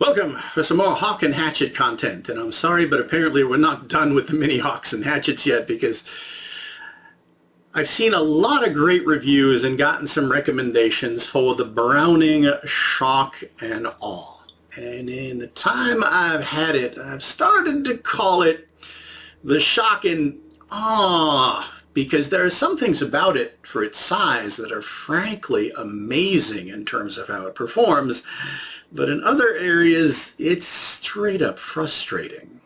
Welcome for some more hawk and hatchet content, and I'm sorry, but apparently we're not done with the mini hawks and hatchets yet, because I've seen a lot of great reviews and gotten some recommendations for the Browning shock and awe. And in the time I've had it, I've started to call it the shock and awe, because there are some things about it for its size that are frankly amazing in terms of how it performs. But in other areas, it's straight up frustrating.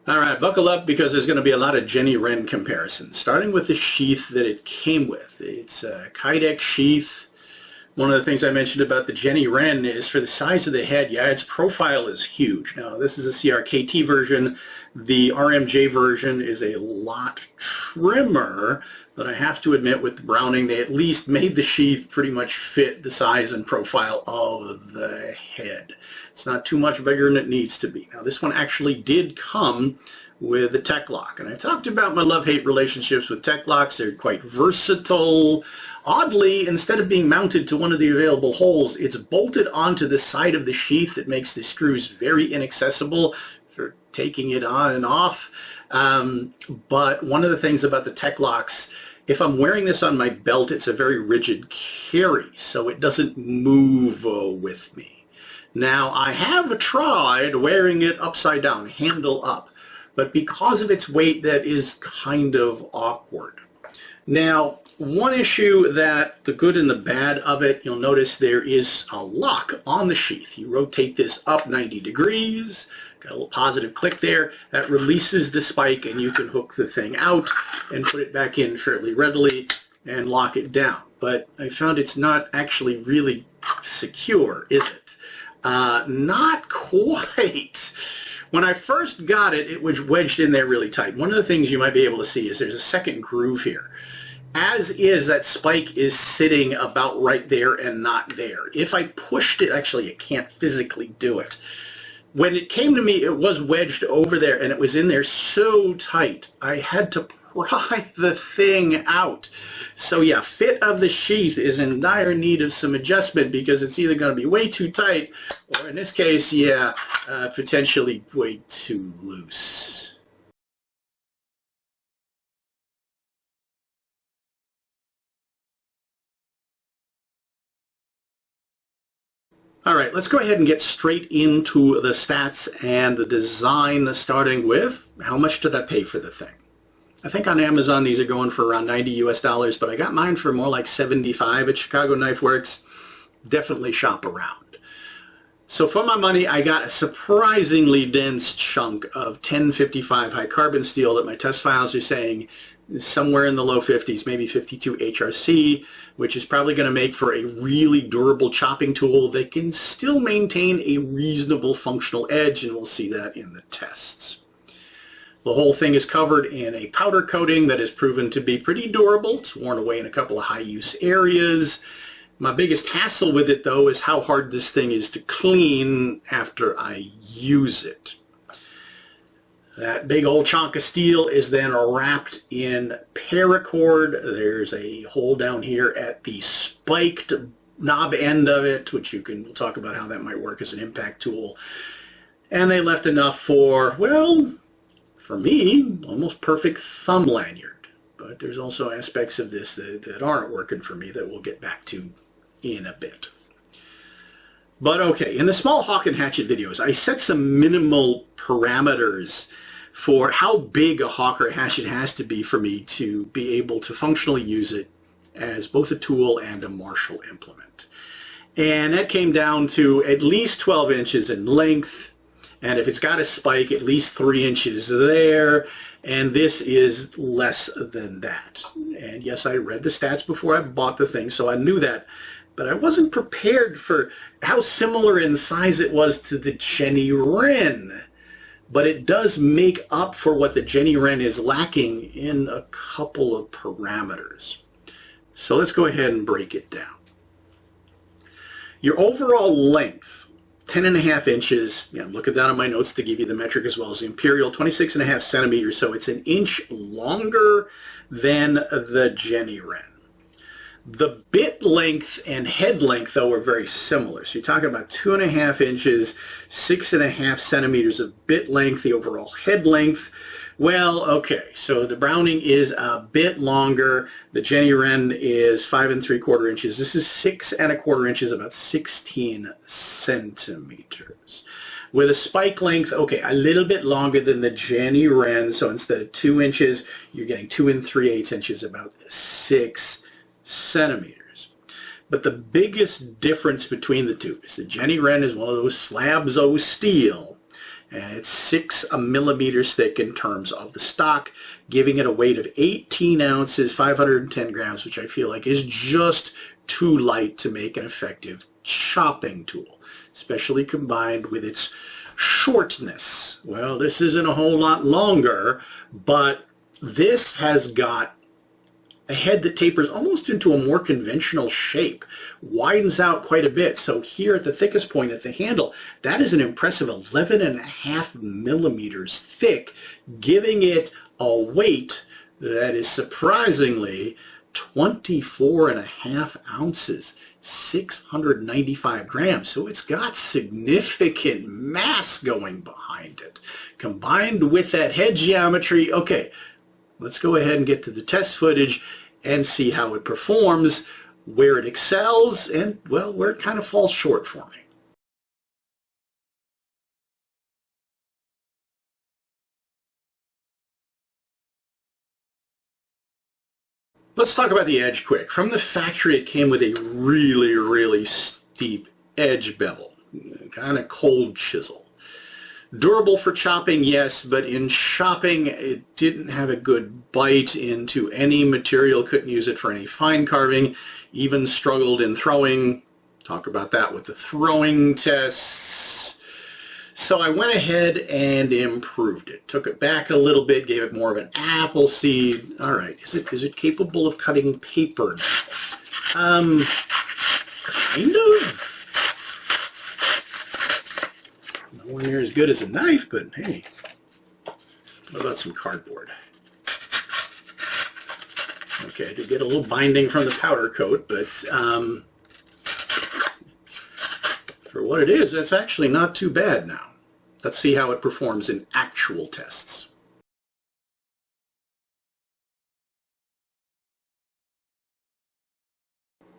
Alright, buckle up, because there's going to be a lot of Jenny Wren comparisons, starting with the sheath that it came with. It's a Kydex sheath. One of the things I mentioned about the Jenny Wren is for the size of the head, yeah, its profile is huge. Now, this is a CRKT version. The RMJ version is a lot trimmer, but I have to admit with the Browning, they at least made the sheath pretty much fit the size and profile of the head. It's not too much bigger than it needs to be. Now, this one actually did come with a tech lock, and I talked about my love-hate relationships with tech locks. They're quite versatile. Oddly, instead of being mounted to one of the available holes, it's bolted onto the side of the sheath that makes the screws very inaccessible for taking it on and off. But one of the things about the tech locks, if I'm wearing this on my belt, it's a very rigid carry, so it doesn't move with me. Now, I have tried wearing it upside down, handle up, but because of its weight, that is kind of awkward. Now, one issue that the good and the bad of it, you'll notice there is a lock on the sheath. You rotate this up 90 degrees, got a little positive click there, that releases the spike, and you can hook the thing out and put it back in fairly readily and lock it down. But I found it's not actually really secure, is it? Not quite. When I first got it, it was wedged in there really tight. One of the things you might be able to see is there's a second groove here. As is, that spike is sitting about right there and not there. If I pushed it, actually I can't physically do it. When it came to me, it was wedged over there, and it was in there so tight, I had to pry the thing out. So yeah, fit of the sheath is in dire need of some adjustment, because it's either going to be way too tight, or in this case, yeah, potentially way too loose. All right, let's go ahead and get straight into the stats and the design, starting with how much did I pay for the thing? I think on Amazon these are going for around $90 US, but I got mine for more like 75 at Chicago Knife Works. Definitely shop around. So for my money, I got a surprisingly dense chunk of 1055 high carbon steel that my test files are saying is somewhere in the low 50s, maybe 52 HRC, which is probably going to make for a really durable chopping tool that can still maintain a reasonable functional edge, and we'll see that in the tests. The whole thing is covered in a powder coating that has proven to be pretty durable. It's worn away in a couple of high-use areas. My biggest hassle with it, though, is how hard this thing is to clean after I use it. That big old chunk of steel is then wrapped in paracord. There's a hole down here at the spiked knob end of it, which we'll talk about how that might work as an impact tool. And they left enough for, well, for me, almost perfect thumb lanyard. But there's also aspects of this that aren't working for me that we'll get back to in a bit. But okay, in the small hawk and hatchet videos, I set some minimal parameters for how big a hawk or hatchet has to be for me to be able to functionally use it as both a tool and a martial implement. And that came down to at least 12 inches in length, and if it's got a spike, at least 3 inches there, and this is less than that. And yes, I read the stats before I bought the thing, so I knew that, but I wasn't prepared for how similar in size it was to the Jenny Wren. But it does make up for what the Jenny Wren is lacking in a couple of parameters. So let's go ahead and break it down. Your overall length 10.5 inches. Yeah, I'm looking down at my notes to give you the metric as well as the imperial, 26.5 centimeters. So it's an inch longer than the Jenny Wren. The bit length and head length, though, are very similar. So you're talking about 2.5 inches, 6.5 centimeters of bit length, the overall head length. Well, okay, so the Browning is a bit longer. The Jenny Wren is 5 3/4 inches. This is 6 1/4 inches, about 16 centimeters. With a spike length, okay, a little bit longer than the Jenny Wren. So instead of 2 inches, you're getting 2 3/8 inches, about 6 centimeters. But the biggest difference between the two is the Jenny Wren is one of those slabs of steel, and it's 6 millimeters thick in terms of the stock, giving it a weight of 18 ounces, 510 grams, which I feel like is just too light to make an effective chopping tool, especially combined with its shortness. Well, this isn't a whole lot longer, but this has got a head that tapers almost into a more conventional shape, widens out quite a bit. So here at the thickest point at the handle, that is an impressive 11.5 millimeters thick, giving it a weight that is surprisingly 24.5 ounces, 695 grams. So it's got significant mass going behind it. Combined with that head geometry, okay, let's go ahead and get to the test footage and see how it performs, where it excels, and, well, where it kind of falls short for me. Let's talk about the edge quick. From the factory, it came with a really, really steep edge bevel, kind of cold chisel. Durable for chopping, yes, but in chopping, it didn't have a good bite into any material, couldn't use it for any fine carving, even struggled in throwing. Talk about that with the throwing tests. So I went ahead and improved it. Took it back a little bit, gave it more of an apple seed. All right, is it capable of cutting paper now? Kind of. Nowhere near as good as a knife, but hey, what about some cardboard? Okay, I did get a little binding from the powder coat, but for what it is, it's actually not too bad now. Let's see how it performs in actual tests.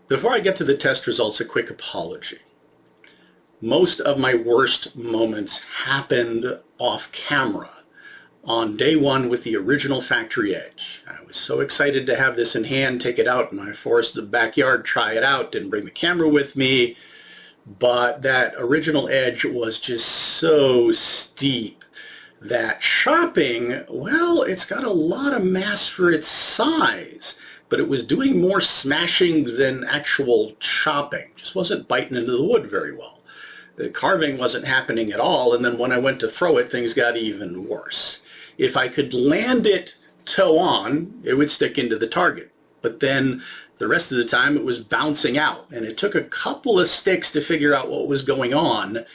Before I get to the test results, a quick apology. Most of my worst moments happened off camera on day one with the original factory edge. I was so excited to have this in hand, take it out in my forested backyard, try it out, didn't bring the camera with me, but that original edge was just so steep that chopping, well, it's got a lot of mass for its size, but it was doing more smashing than actual chopping. Just wasn't biting into the wood very well. The carving wasn't happening at all, and then when I went to throw it, things got even worse. If I could land it toe on, it would stick into the target. But then the rest of the time it was bouncing out, and it took a couple of sticks to figure out what was going on.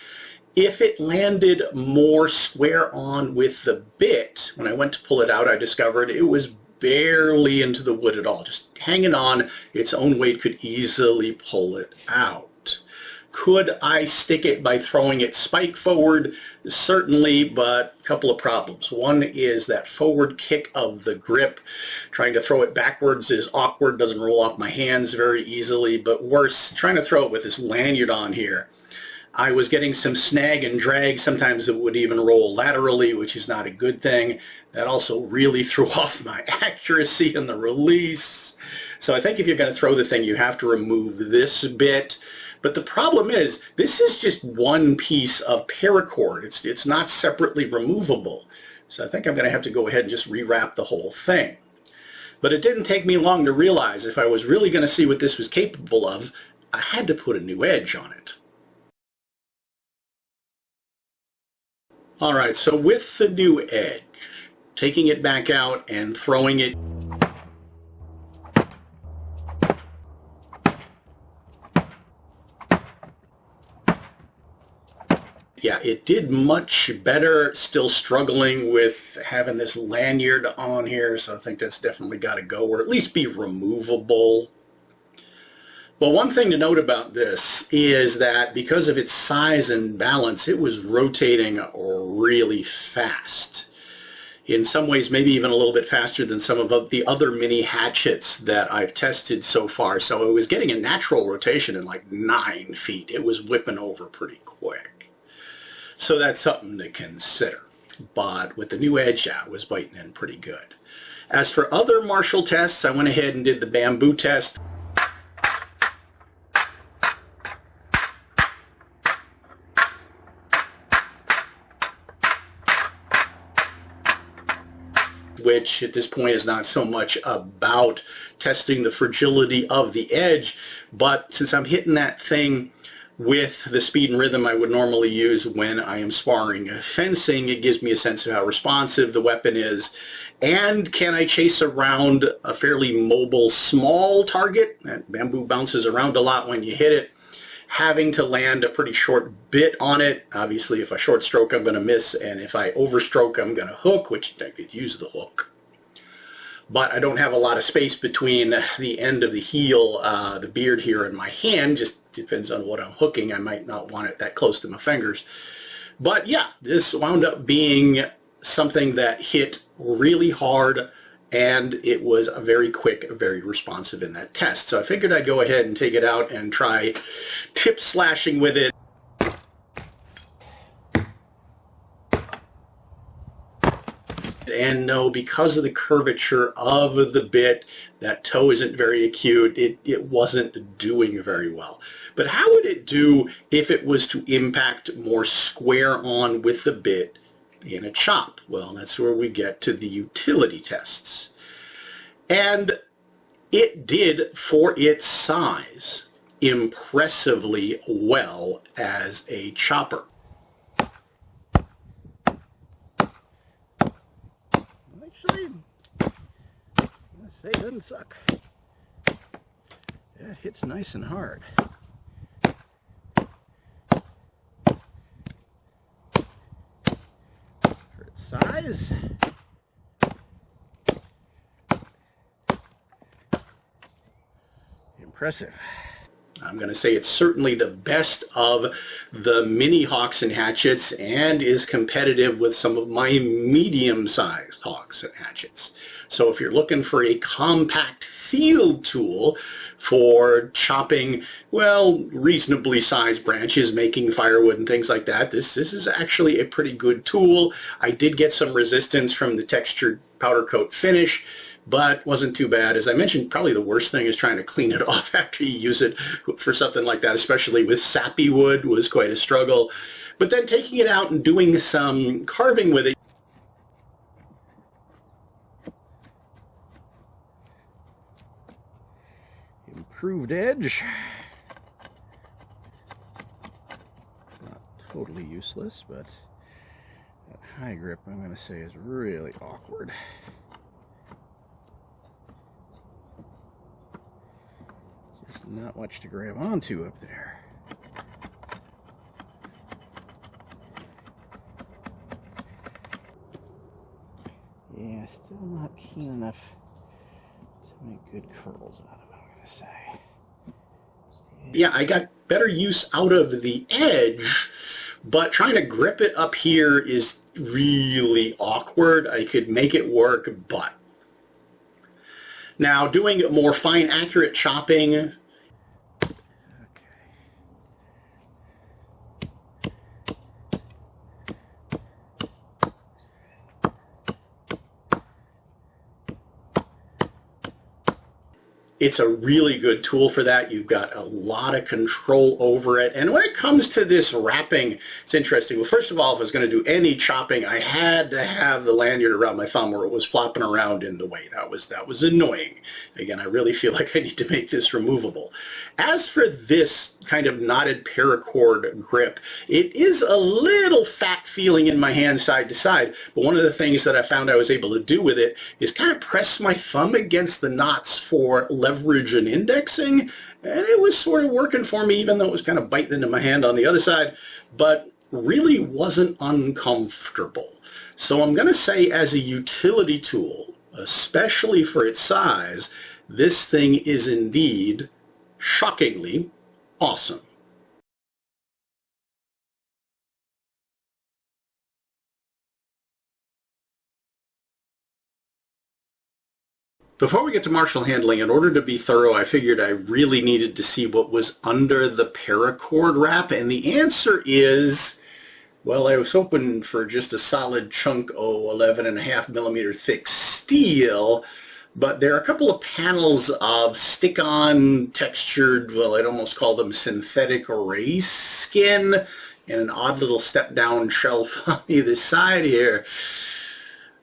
If it landed more square on with the bit, when I went to pull it out, I discovered it was barely into the wood at all. Just hanging on, its own weight could easily pull it out. Could I stick it by throwing it spike forward? Certainly, but a couple of problems. One is that forward kick of the grip. Trying to throw it backwards is awkward, doesn't roll off my hands very easily, but worse, trying to throw it with this lanyard on here. I was getting some snag and drag. Sometimes it would even roll laterally, which is not a good thing. That also really threw off my accuracy in the release. So I think if you're going to throw the thing, you have to remove this bit. But the problem is, this is just one piece of paracord. It's not separately removable. So I think I'm going to have to go ahead and just rewrap the whole thing. But it didn't take me long to realize if I was really going to see what this was capable of, I had to put a new edge on it. All right, so with the new edge, taking it back out and throwing it yeah, it did much better. Still struggling with having this lanyard on here, so I think that's definitely got to go, or at least be removable. Well, one thing to note about this is that because of its size and balance, it was rotating really fast. In some ways, maybe even a little bit faster than some of the other mini hatchets that I've tested so far. So it was getting a natural rotation in like 9 feet. It was whipping over pretty quick. So that's something to consider. But with the new edge, yeah, it was biting in pretty good. As for other Marshall tests, I went ahead and did the bamboo test. Which at this point is not so much about testing the fragility of the edge, but since I'm hitting that thing with the speed and rhythm I would normally use when I am sparring fencing, it gives me a sense of how responsive the weapon is. And can I chase around a fairly mobile small target? That bamboo bounces around a lot when you hit it. Having to land a pretty short bit on it. Obviously, if I short stroke, I'm going to miss, and if I overstroke, I'm going to hook, which I could use the hook. But I don't have a lot of space between the end of the heel, the beard here, and my hand. Just depends on what I'm hooking. I might not want it that close to my fingers. But yeah, this wound up being something that hit really hard, and it was very quick, very responsive in that test. So I figured I'd go ahead and take it out and try tip slashing with it. And no, because of the curvature of the bit, that toe isn't very acute. It wasn't doing very well. But how would it do if it was to impact more square on with the bit in a chop? Well, that's where we get to the utility tests. And it did, for its size, impressively well as a chopper. Actually, I say it doesn't suck. It hits nice and hard. For its size, impressive. I'm going to say it's certainly the best of the mini hawks and hatchets and is competitive with some of my medium-sized hawks and hatchets. So if you're looking for a compact field tool for chopping, well, reasonably sized branches, making firewood and things like that, this is actually a pretty good tool. I did get some resistance from the textured powder coat finish, but wasn't too bad. As I mentioned, probably the worst thing is trying to clean it off after you use it for something like that, especially with sappy wood, was quite a struggle. But then taking it out and doing some carving with it. Improved edge. Not totally useless, but that high grip, I'm going to say, is really awkward. Not much to grab onto up there. Yeah, still not keen enough to make good curls out of it, I'm going to say. Yeah, I got better use out of the edge, but trying to grip it up here is really awkward. I could make it work, but now doing more fine, accurate chopping. It's a really good tool for that. You've got a lot of control over it. And when it comes to this wrapping, it's interesting. Well, first of all, if I was going to do any chopping, I had to have the lanyard around my thumb where it was flopping around in the way. That was annoying. Again, I really feel like I need to make this removable. As for this kind of knotted paracord grip, it is a little fat feeling in my hand side to side, but one of the things that I found I was able to do with it is kind of press my thumb against the knots for leverage and indexing, and it was sort of working for me, even though it was kind of biting into my hand on the other side. But really wasn't uncomfortable. So I'm going to say as a utility tool, especially for its size, this thing is indeed shockingly awesome. Before we get to Marshall handling, in order to be thorough, I figured I really needed to see what was under the paracord wrap, and the answer is, well, I was hoping for just a solid chunk of 11.5 millimeter thick steel, but there are a couple of panels of stick-on textured, well, I'd almost call them synthetic race skin, and an odd little step-down shelf on either side here.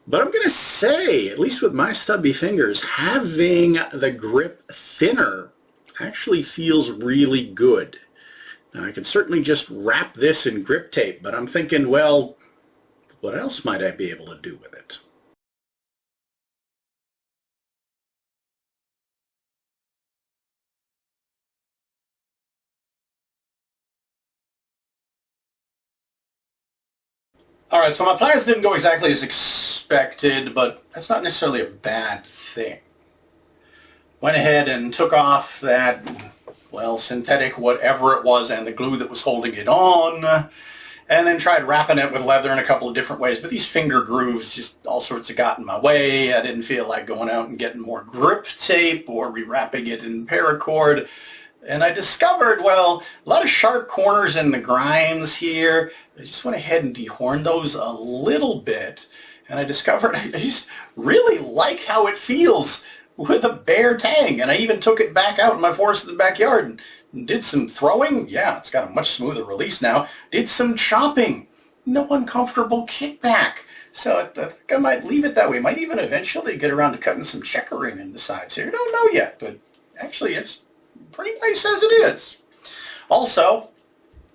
But I'm going to say, at least with my stubby fingers, having the grip thinner actually feels really good. Now, I could certainly just wrap this in grip tape, but I'm thinking, well, what else might I be able to do with it? All right, so my plans didn't go exactly as expected, but that's not necessarily a bad thing. Went ahead and took off that, well, synthetic whatever it was and the glue that was holding it on, and then tried wrapping it with leather in a couple of different ways, but these finger grooves just all sorts of got in my way. I didn't feel like going out and getting more grip tape or rewrapping it in paracord. And I discovered, well, a lot of sharp corners in the grinds here. I just went ahead and dehorned those a little bit. And I discovered I just really like how it feels with a bare tang. And I even took it back out in my forest in the backyard and did some throwing. Yeah, it's got a much smoother release now. Did some chopping. No uncomfortable kickback. So I think I might leave it that way. Might even eventually get around to cutting some checkering in the sides here. Don't know yet, but actually it's pretty nice as it is. Also,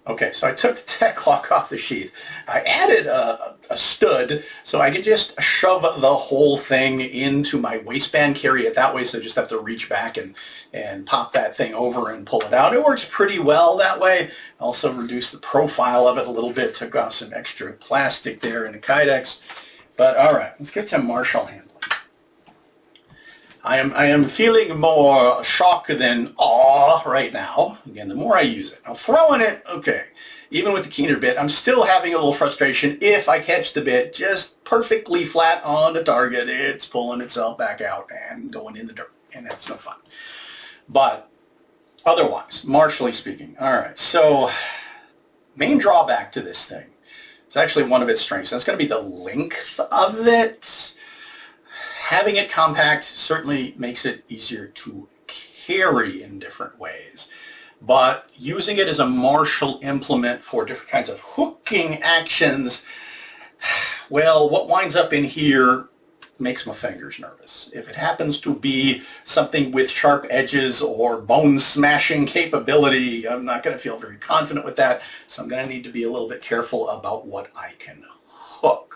okay, so I took the tech lock off the sheath. I added a stud so I could just shove the whole thing into my waistband, carry it that way, so I just have to reach back and pop that thing over and pull it out. It works pretty well that way. Also reduced the profile of it a little bit, took off some extra plastic there in the Kydex. But all right, let's get to Marshall handling. I am feeling more shock than awe right now. Again, the more I use it. Now throwing it, okay, even with the keener bit, I'm still having a little frustration. If I catch the bit just perfectly flat on the target, it's pulling itself back out and going in the dirt, and that's no fun. But otherwise, martially speaking, all right, so main drawback to this thing is actually one of its strengths. That's going to be the length of it. Having it compact certainly makes it easier to carry in different ways. But using it as a Marshall implement for different kinds of hooking actions, well, what winds up in here makes my fingers nervous. If it happens to be something with sharp edges or bone smashing capability, I'm not going to feel very confident with that. So I'm going to need to be a little bit careful about what I can hook.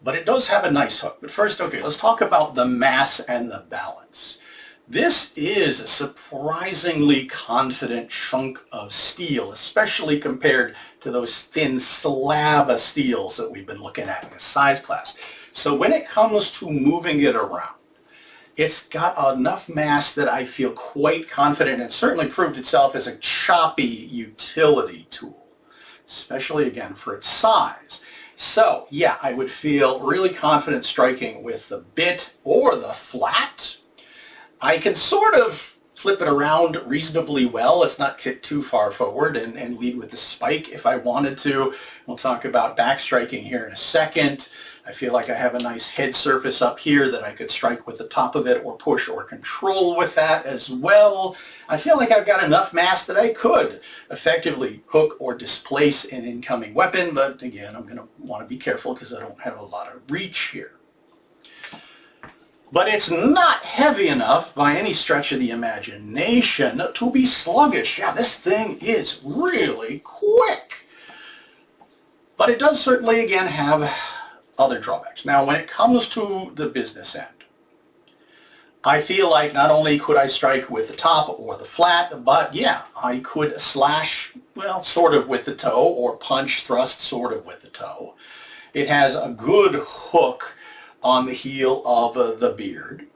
But it does have a nice hook. But first, okay, let's talk about the mass and the balance. This is a surprisingly confident chunk of steel, especially compared to those thin slab of steels that we've been looking at in the size class. So when it comes to moving it around, it's got enough mass that I feel quite confident, and certainly proved itself as a choppy utility tool, especially again for its size. So yeah, I would feel really confident striking with the bit or the flat. I can sort of flip it around reasonably well. Let's not kick too far forward and lead with the spike if I wanted to. We'll talk about back striking here in a second. I feel like I have a nice head surface up here that I could strike with the top of it or push or control with that as well. I feel like I've got enough mass that I could effectively hook or displace an incoming weapon, but again, I'm going to want to be careful because I don't have a lot of reach here. But it's not heavy enough by any stretch of the imagination to be sluggish. Yeah, this thing is really quick. But it does certainly, again, have other drawbacks. Now, when it comes to the business end, I feel like not only could I strike with the top or the flat, but yeah, I could slash, well, sort of with the toe, or punch, thrust, sort of with the toe. It has a good hook on the heel of the beard.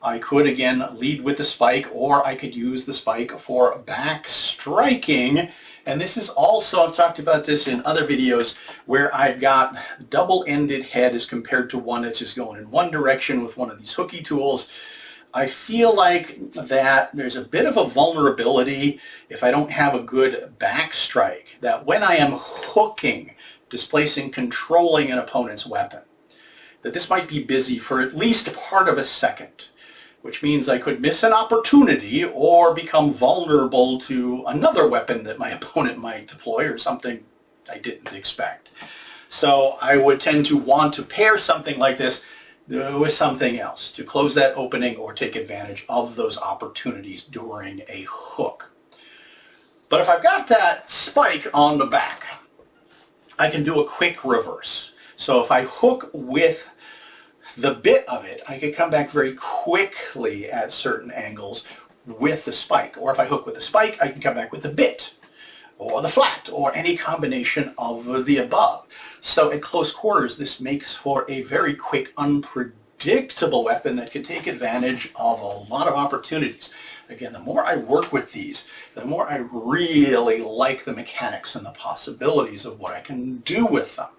I could, again, lead with the spike, or I could use the spike for back striking. And this is also, I've talked about this in other videos, where I've got double-ended head as compared to one that's just going in one direction with one of these hooky tools. I feel like that there's a bit of a vulnerability if I don't have a good back strike, that when I am hooking, displacing, controlling an opponent's weapon, that this might be busy for at least part of a second, which means I could miss an opportunity or become vulnerable to another weapon that my opponent might deploy, or something I didn't expect. So I would tend to want to pair something like this with something else to close that opening or take advantage of those opportunities during a hook. But if I've got that spike on the back, I can do a quick reverse. So if I hook with the bit of it, I can come back very quickly at certain angles with the spike. Or if I hook with the spike, I can come back with the bit, or the flat, or any combination of the above. So at close quarters, this makes for a very quick, unpredictable weapon that can take advantage of a lot of opportunities. Again, the more I work with these, the more I really like the mechanics and the possibilities of what I can do with them.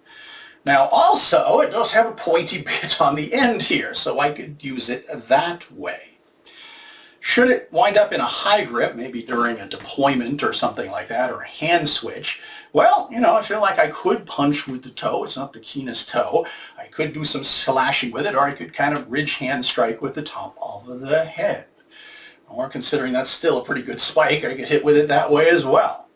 Now also, it does have a pointy bit on the end here, so I could use it that way. Should it wind up in a high grip, maybe during a deployment or something like that, or a hand switch, well, you know, I feel like I could punch with the toe. It's not the keenest toe. I could do some slashing with it, or I could kind of ridge hand strike with the top of the head. Or considering that's still a pretty good spike, I could hit with it that way as well.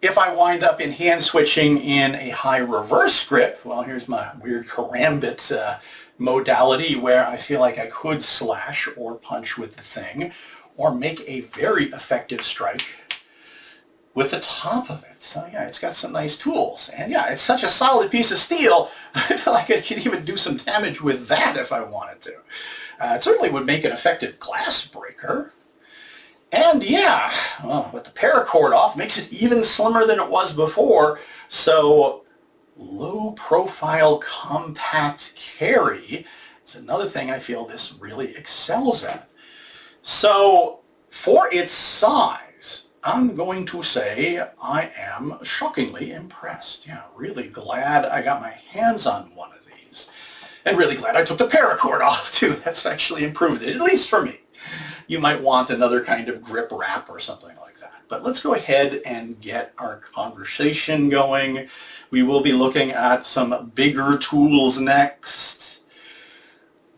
If I wind up in hand switching in a high reverse grip, well, here's my weird karambit modality where I feel like I could slash or punch with the thing, or make a very effective strike with the top of it. So yeah, it's got some nice tools. And yeah, it's such a solid piece of steel, I feel like I could even do some damage with that if I wanted to. It certainly would make an effective glass breaker. And yeah, well, with the paracord off, makes it even slimmer than it was before. So low profile compact carry is another thing I feel this really excels at. So for its size, I'm going to say I am shockingly impressed. Yeah, really glad I got my hands on one of these. And really glad I took the paracord off too. That's actually improved it, at least for me. You might want another kind of grip wrap or something like that. But let's go ahead and get our conversation going. We will be looking at some bigger tools next.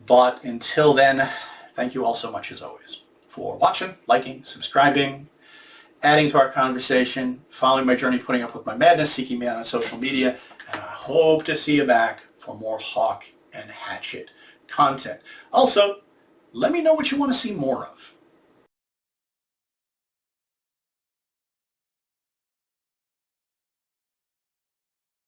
But until then, thank you all so much as always for watching, liking, subscribing, adding to our conversation, following my journey, putting up with my madness, seeking me out on social media, and I hope to see you back for more Hawk and Hatchet content. Also, let me know what you want to see more of.